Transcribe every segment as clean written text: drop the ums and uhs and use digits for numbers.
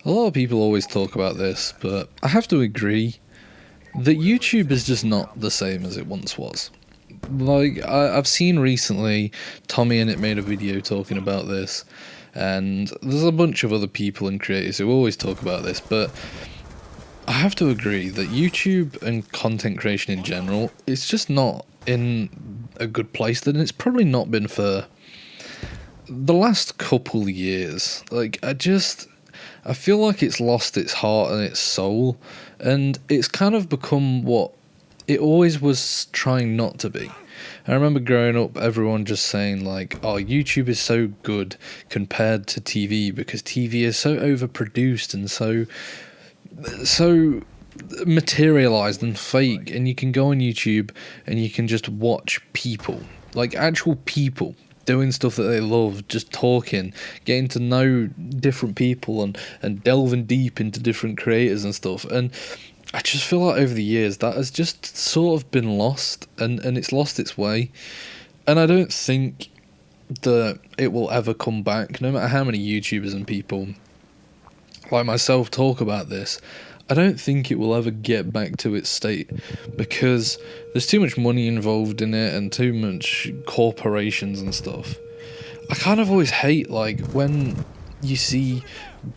A lot of people always talk about this, but I have to agree that YouTube is just not the same as it once was. Like, I've seen recently, Tommy and it made a video talking about this, and there's a bunch of other people and creators who always talk about this, but I have to agree that YouTube and content creation in general, it's just not in a good place, and it's probably not been for the last couple of years. I feel like it's lost its heart and its soul, and it's kind of become what it always was trying not to be. I remember growing up, everyone just saying like, "Oh, YouTube is so good compared to TV because TV is so overproduced and so materialized and fake, and you can go on YouTube and you can just watch people, like actual people doing stuff that they love, just talking, getting to know different people and delving deep into different creators and stuff." And I just feel like over the years that has just sort of been lost, and it's lost its way. And I don't think that it will ever come back, no matter how many YouTubers and people like myself talk about this. I don't think it will ever get back to its state because there's too much money involved in it and too much corporations and stuff. I kind of always hate like when you see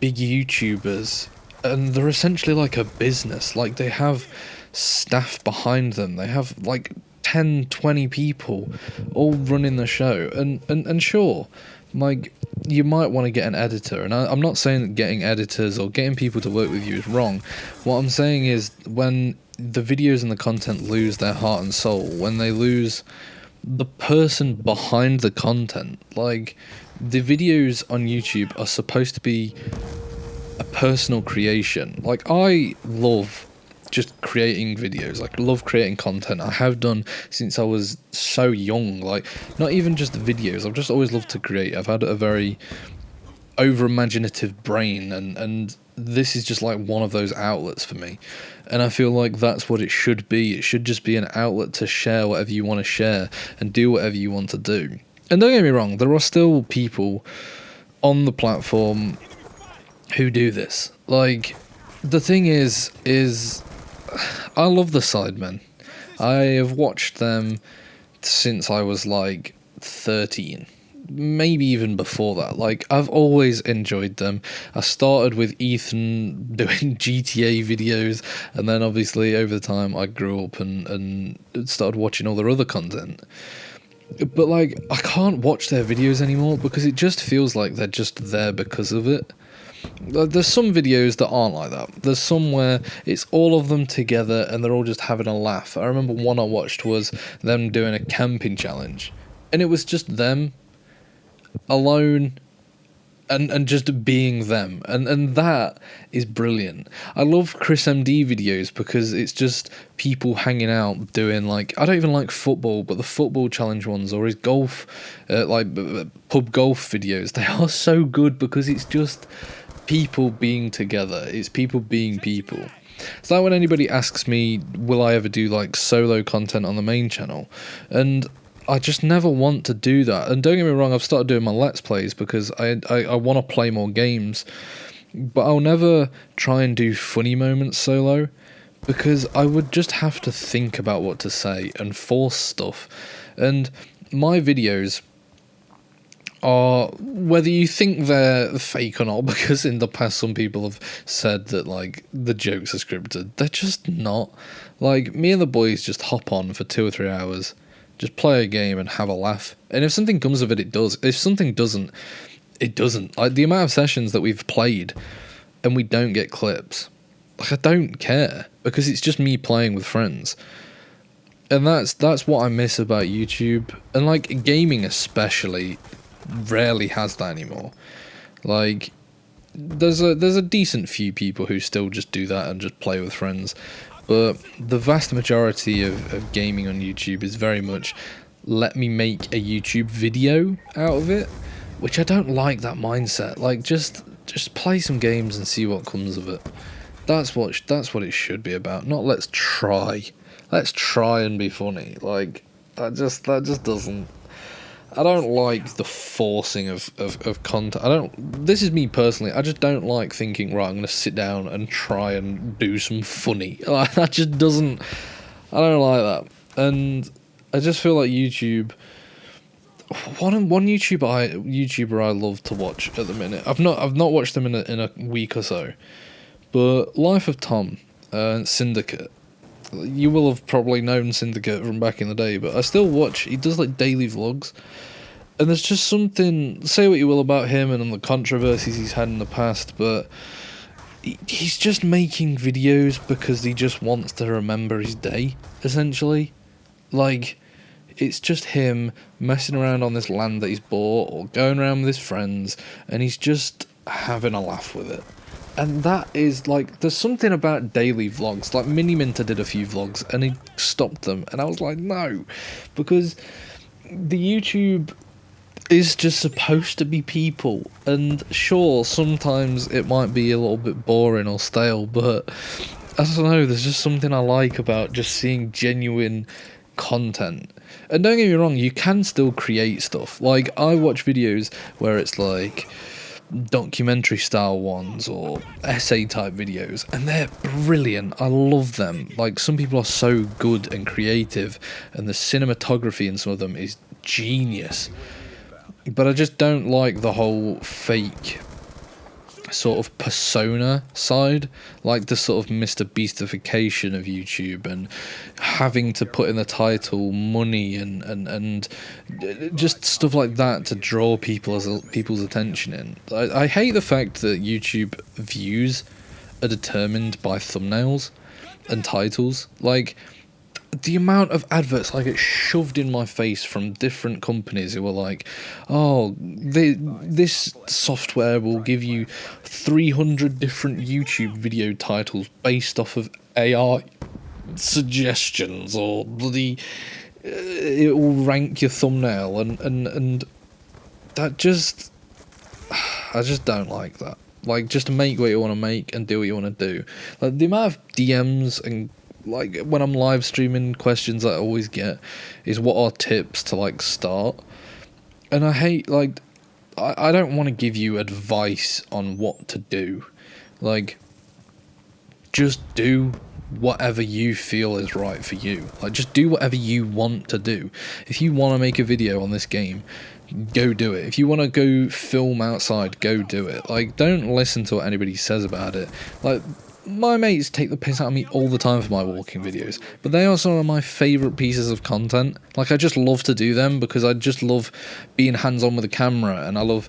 big YouTubers and they're essentially like a business, like they have staff behind them, they have like 10, 20 people all running the show, and sure, like, you might want to get an editor, and I'm not saying that getting editors or getting people to work with you is wrong. What I'm saying is when the videos and the content lose their heart and soul, when they lose the person behind the content, like, the videos on YouTube are supposed to be a personal creation. Like, I love just creating videos, like, love creating content. I have done since I was so young, like, not even just videos, I've just always loved to create. I've had a very over imaginative brain, and this is just like one of those outlets for me, and I feel like that's what it should be. It should just be an outlet to share whatever you want to share and do whatever you want to do. And don't get me wrong, there are still people on the platform who do this. Like, the thing is I love the Sidemen. I have watched them since I was like 13, maybe even before that. Like, I've always enjoyed them. I started with Ethan doing GTA videos, and then obviously over time I grew up and started watching all their other content. But like, I can't watch their videos anymore because it just feels like they're just there because of it. There's some videos that aren't like that. There's some where it's all of them together and they're all just having a laugh. I remember one I watched was them doing a camping challenge, and it was just them alone and just being them, and that is brilliant. I love Chris MD videos because it's just people hanging out doing, like, I don't even like football, but the football challenge ones, or his golf, pub golf videos, they are so good because it's just people being together. It's people being people. It's like when anybody asks me, will I ever do like solo content on the main channel? And I just never want to do that. And don't get me wrong, I've started doing my Let's Plays because I want to play more games. But I'll never try and do funny moments solo because I would just have to think about what to say and force stuff. And my videos are, whether you think they're fake or not, because in the past some people have said that like the jokes are scripted, they're just not. Like, me and the boys just hop on for 2 or 3 hours, just play a game and have a laugh, and if something comes of it, it does. If something doesn't, it doesn't. Like, the amount of sessions that we've played and we don't get clips, like, I don't care because it's just me playing with friends. And that's what I miss about YouTube, and like gaming especially rarely has that anymore. Like, there's a decent few people who still just do that and just play with friends, but the vast majority of gaming on YouTube is very much let me make a YouTube video out of it, which I don't like that mindset. Like, just play some games and see what comes of it. That's what it should be about, not let's try and be funny. Like, that just doesn't. I don't like the forcing of content. This is me personally, I just don't like thinking, right, I'm going to sit down and try and do some funny. Like, that just doesn't, I don't like that. And I just feel like YouTube, one YouTuber I love to watch at the minute, I've not watched them in a week or so, but Life of Tom, Syndicate. You will have probably known Syndicate from back in the day, but I still watch. He does like daily vlogs, and there's just something. Say what you will about him and the controversies he's had in the past, but he's just making videos because he just wants to remember his day. Essentially, like, it's just him messing around on this land that he's bought or going around with his friends, and he's just having a laugh with it. And that is, like, there's something about daily vlogs. Like, Mini Minter did a few vlogs, and he stopped them. And I was like, no. Because the YouTube is just supposed to be people. And sure, sometimes it might be a little bit boring or stale, but I don't know, there's just something I like about just seeing genuine content. And don't get me wrong, you can still create stuff. Like, I watch videos where it's like documentary style ones or essay type videos, and they're brilliant. I love them. Like, some people are so good and creative, and the cinematography in some of them is genius. But I just don't like the whole fake sort of persona side, like the sort of Mr. Beastification of YouTube, and having to put in the title money and just stuff like that to draw people's attention in. I hate the fact that YouTube views are determined by thumbnails and titles. Like, the amount of adverts I get shoved in my face from different companies who are like, oh, this software will give you 300 different YouTube video titles based off of AI suggestions, or it will rank your thumbnail, and that just, I just don't like that. Like, just make what you want to make and do what you want to do. Like, the amount of DMs and, like, when I'm live streaming, questions I always get is, what are tips to, like, start? And I hate, like, I don't want to give you advice on what to do. Like, just do whatever you feel is right for you. Like, just do whatever you want to do. If you want to make a video on this game, go do it. If you want to go film outside, go do it. Like, don't listen to what anybody says about it. Like, my mates take the piss out of me all the time for my walking videos, but they are some of my favourite pieces of content. Like, I just love to do them because I just love being hands-on with the camera, and I love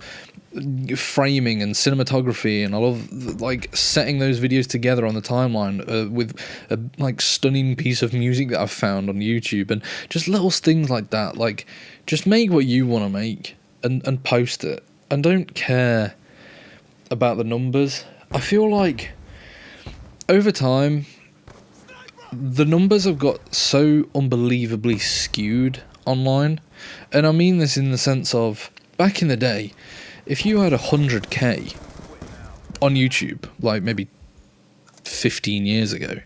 framing and cinematography, and I love, like, setting those videos together on the timeline with a, like, stunning piece of music that I've found on YouTube, and just little things like that. Like, just make what you want to make and post it, and don't care about the numbers. I feel like over time, the numbers have got so unbelievably skewed online. And I mean this in the sense of, back in the day, if you had 100k on YouTube, like maybe 15 years ago,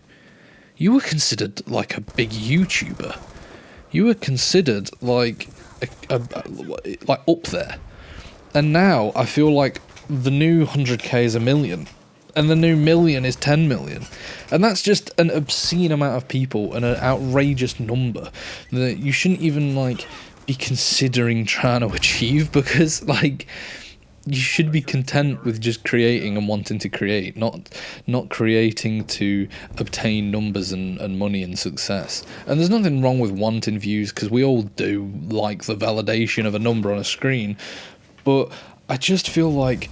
you were considered like a big YouTuber. You were considered like like up there. And now I feel like the new 100k is 1 million. And the new million is 10 million. And that's just an obscene amount of people and an outrageous number that you shouldn't even, like, be considering trying to achieve, because, like, you should be content with just creating and wanting to create, not creating to obtain numbers and money and success. And there's nothing wrong with wanting views, because we all do like the validation of a number on a screen. But I just feel like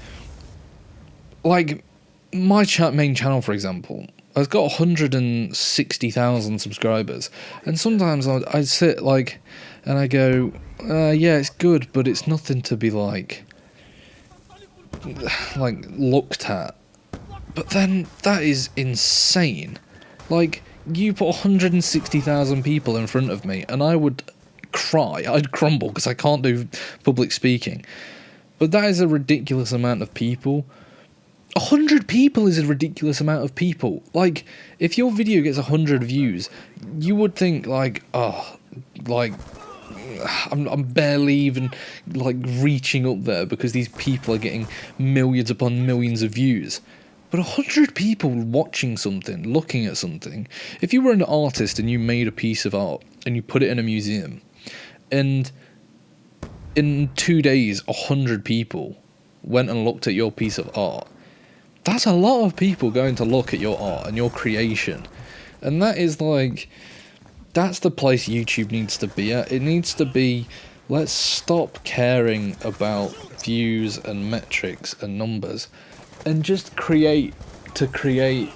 my main channel, for example, has got 160,000 subscribers, and sometimes I sit, like, and I go, yeah, it's good, but it's nothing to be like looked at. But then that is insane. Like, you put 160,000 people in front of me, and I would cry. I'd crumble because I can't do public speaking. But that is a ridiculous amount of people. 100 people is a ridiculous amount of people. Like, if your video gets 100 views, you would think, like, oh, like, I'm barely even like reaching up there because these people are getting millions upon millions of views. But 100 people watching something, looking at something. If you were an artist and you made a piece of art and you put it in a museum, and in 2 days 100 people went and looked at your piece of art, that's a lot of people going to look at your art and your creation. And that is like, that's the place YouTube needs to be at. It needs to be, let's stop caring about views and metrics and numbers and just create to create.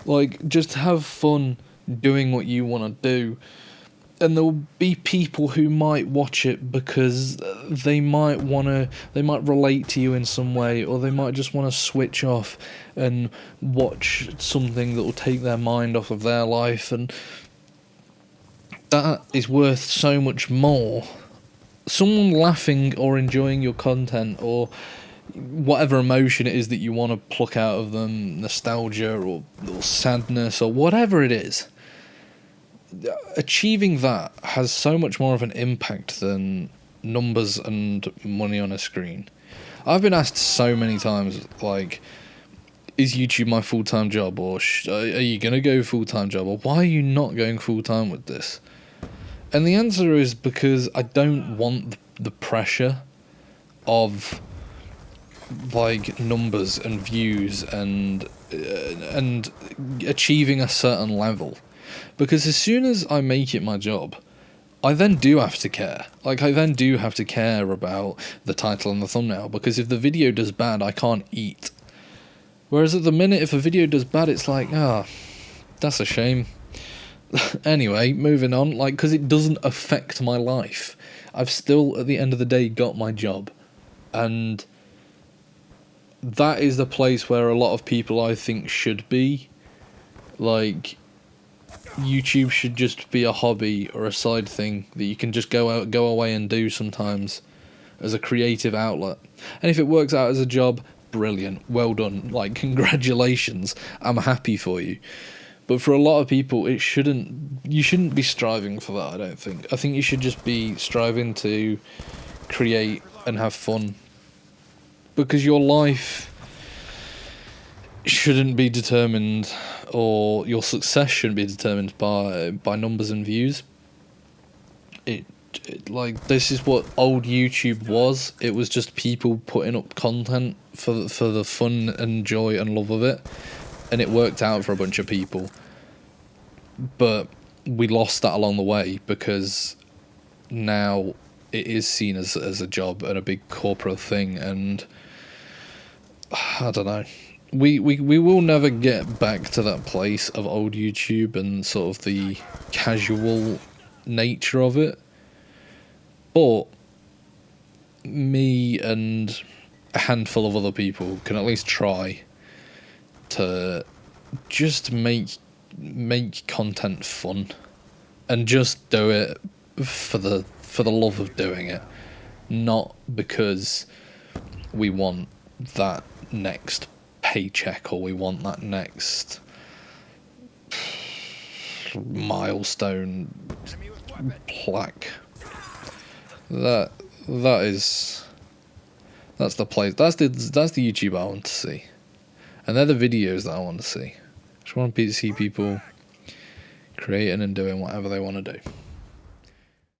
Like, just have fun doing what you want to do. And there'll be people who might watch it because they might relate to you in some way, or they might just want to switch off and watch something that will take their mind off of their life, and that is worth so much more. Someone laughing or enjoying your content, or whatever emotion it is that you want to pluck out of them, nostalgia or sadness or whatever it is, achieving that has so much more of an impact than numbers and money on a screen. I've been asked so many times, like, is YouTube my full-time job, or are you going to go full-time job, or why are you not going full-time with this? And the answer is because I don't want the pressure of like numbers and views and achieving a certain level. Because as soon as I make it my job, I then do have to care. Like, I then do have to care about the title and the thumbnail, because if the video does bad, I can't eat. Whereas at the minute, if a video does bad, it's like, that's a shame. Anyway, moving on, like, because it doesn't affect my life. I've still, at the end of the day, got my job. And that is the place where a lot of people, I think, should be. Like, YouTube should just be a hobby or a side thing that you can just go away and do sometimes as a creative outlet. And if it works out as a job, brilliant, well done, like, congratulations, I'm happy for you. But for a lot of people, you shouldn't be striving for that, I don't think. I think you should just be striving to create and have fun. Because your life shouldn't be determined, or your success shouldn't be determined by numbers and views. Like, this is what old YouTube was. It was just people putting up content for the fun and joy and love of it. And it worked out for a bunch of people. But we lost that along the way, because now it is seen as a job and a big corporate thing, and I don't know. We will never get back to that place of old YouTube and sort of the casual nature of it. But me and a handful of other people can at least try to just make content fun and just do it for the love of doing it, not because we want that next paycheck or we want that next milestone plaque. That's the place. That's the YouTube I want to see, and they're the videos that I want to see. I just want to see people creating and doing whatever they want to do.